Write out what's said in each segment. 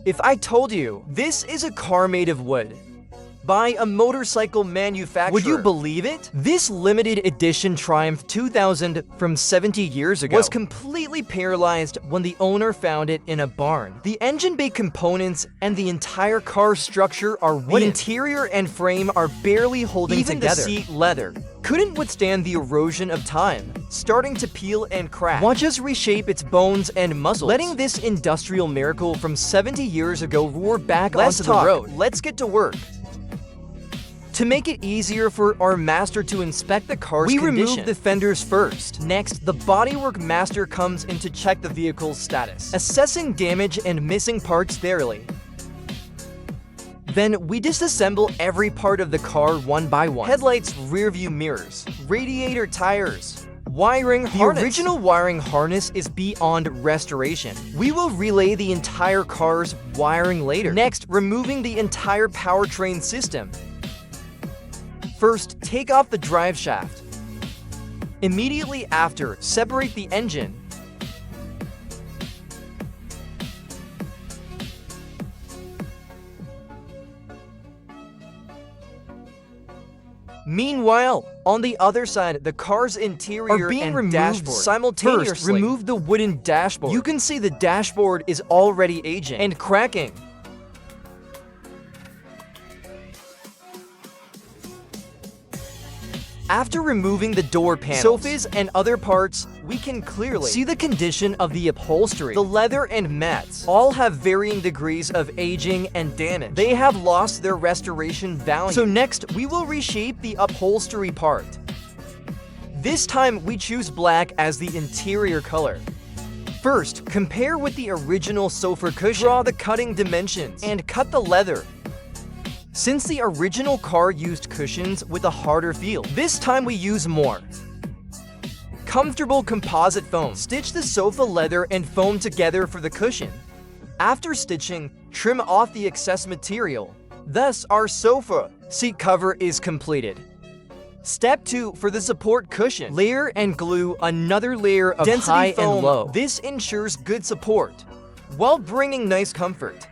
If I told you this is a car made of wood by a motorcycle manufacturer, would you believe it? This limited edition Triumph 2000 from 70 years ago was completely paralyzed when the owner found it in a barn. The engine bay components and the entire car structure are wooden. The interior and frame are barely holding together. Even the seat leather couldn't withstand the erosion of time, starting to peel and crack. Watch us reshape its bones and muscles, letting this industrial miracle from 70 years ago roar back onto the road. Let's get to work. To make it easier for our master to inspect the car's condition, we remove the fenders first. Next, the Bodywork master comes in to check the vehicle's status, assessing damage and missing parts thoroughly. Then we disassemble every part of the car one by one. Headlights, rearview mirrors, radiator tires, wiring harness. The original wiring harness is beyond restoration. We will relay the entire car's wiring later. Next, removing the entire powertrain system. First, take off the drive shaft. Immediately after, separate the engine. Meanwhile, on the other side, the car's interior and dashboard simultaneously. First, remove the wooden dashboard. You can see the dashboard is already aging and cracking. After removing the door panels, sofas, and other parts, we can clearly see the condition of the upholstery. The leather and mats all have varying degrees of aging and damage. They have lost their restoration value. So next, we will reshape the upholstery part. This time, we choose black as the interior color. First, compare with the original sofa cushion. Draw the cutting dimensions and cut the leather. Since the original car used cushions with a harder feel, this time we use more comfortable composite foam. Stitch the sofa leather and foam together for the cushion. After stitching, trim off the excess material. Thus, our sofa seat cover is completed. Step 2, for the support cushion, layer and glue another layer of density high foam and low. This ensures good support while bringing nice comfort.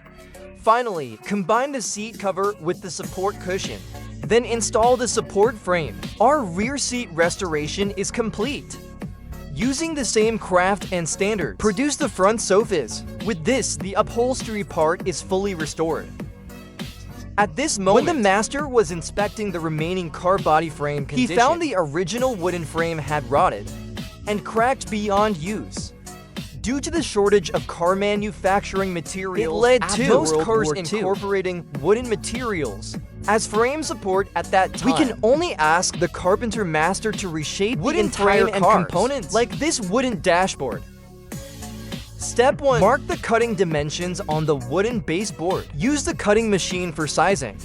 Finally, combine the seat cover with the support cushion. Then install the support frame. Our rear seat restoration is complete. Using the same craft and standards, produce the front sofas. With this, the upholstery part is fully restored. At this moment, when the master was inspecting the remaining car body frame condition, he found the original wooden frame had rotted and cracked beyond use. Due to the shortage of car manufacturing materials, it led to most cars incorporating wooden materials as frame support at that time. We can only ask the carpenter master to reshape the entire car and components, like this wooden dashboard. Step 1. Mark the cutting dimensions on the wooden baseboard. Use the cutting machine for sizing.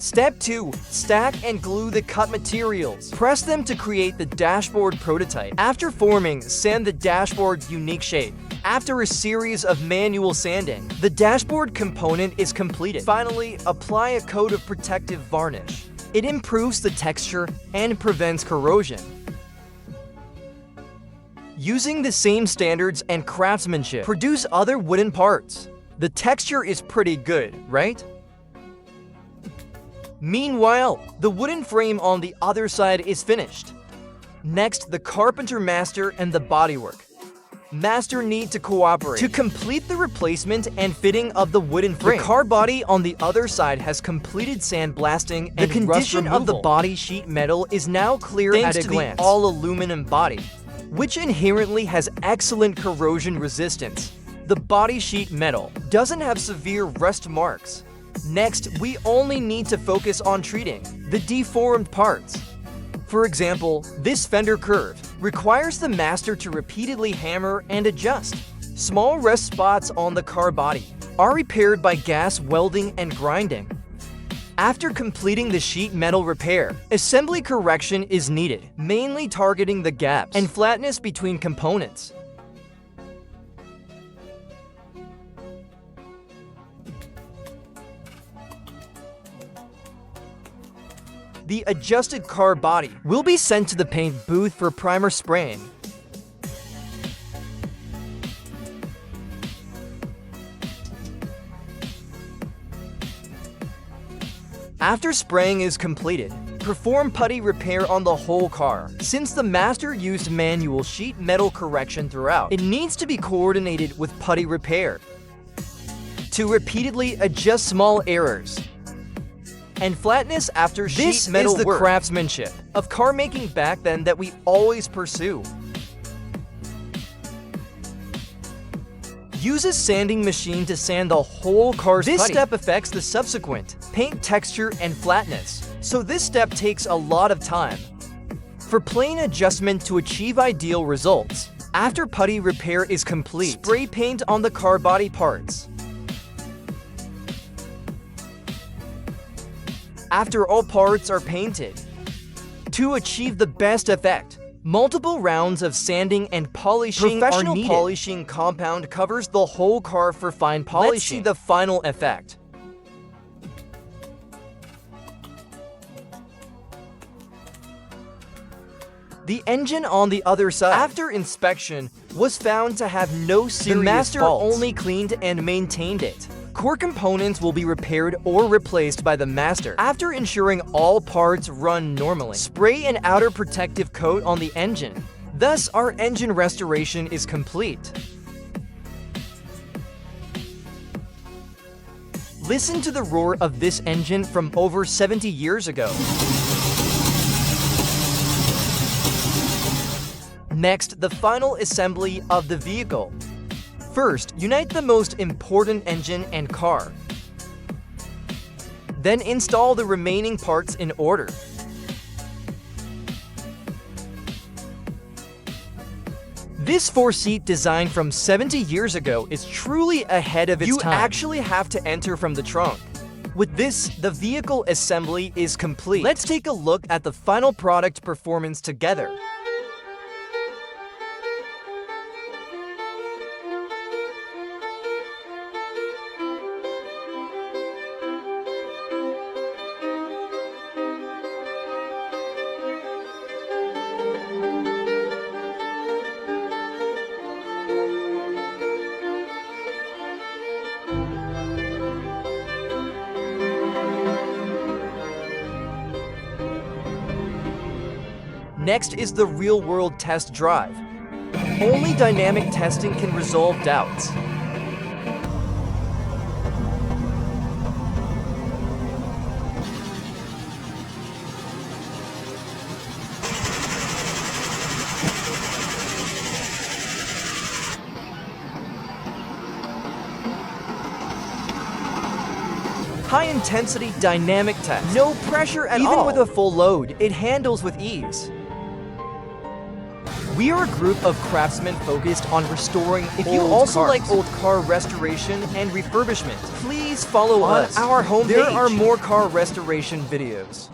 Step 2. Stack and glue the cut materials. Press them to create the dashboard prototype. After forming, sand the dashboard's unique shape. After a series of manual sanding, the dashboard component is completed. Finally, apply a coat of protective varnish. It improves the texture and prevents corrosion. Using the same standards and craftsmanship, produce other wooden parts. The texture is pretty good, right? Meanwhile, the wooden frame on the other side is finished. Next, the carpenter master and the bodywork master need to cooperate to complete the replacement and fitting of the wooden frame. The car body on the other side has completed sandblasting, and the condition of the body sheet metal is now clear at a glance. Thanks to the all-aluminum body, which inherently has excellent corrosion resistance. The body sheet metal doesn't have severe rust marks. Next, we only need to focus on treating the deformed parts. For example, this fender curve requires the master to repeatedly hammer and adjust. Small rust spots on the car body are repaired by gas welding and grinding. After completing the sheet metal repair, assembly correction is needed, mainly targeting the gaps and flatness between components. The adjusted car body will be sent to the paint booth for primer spraying. After spraying is completed, perform putty repair on the whole car. Since the master used manual sheet metal correction throughout, it needs to be coordinated with putty repair to repeatedly adjust small errors and flatness after sheet metal work. This is the craftsmanship of car making back then that we always pursue. Use a sanding machine to sand the whole car's putty. This step affects the subsequent paint texture and flatness, so this step takes a lot of time. For plane adjustment to achieve ideal results, after putty repair is complete, spray paint on the car body parts. After all parts are painted, to achieve the best effect, multiple rounds of sanding and polishing are needed. Professional polishing compound covers the whole car for fine polishing. Let's see the final effect. The engine on the other side, after inspection, was found to have no serious faults. The master only cleaned and maintained it. Core components will be repaired or replaced by the master. After ensuring all parts run normally, spray an outer protective coat on the engine. Thus, our engine restoration is complete. Listen to the roar of this engine from over 70 years ago. Next, the final assembly of the vehicle. First, unite the most important engine and car. Then install the remaining parts in order. This four-seat design from 70 years ago is truly ahead of its time. You actually have to enter from the trunk. With this, the vehicle assembly is complete. Let's take a look at the final product performance together. Next is the real-world test drive. Only dynamic testing can resolve doubts. High-intensity dynamic test. No pressure at all. Even with a full load, it handles with ease. We are a group of craftsmen focused on restoring old cars. If you also like old car restoration and refurbishment, please follow us on our homepage. There are more car restoration videos.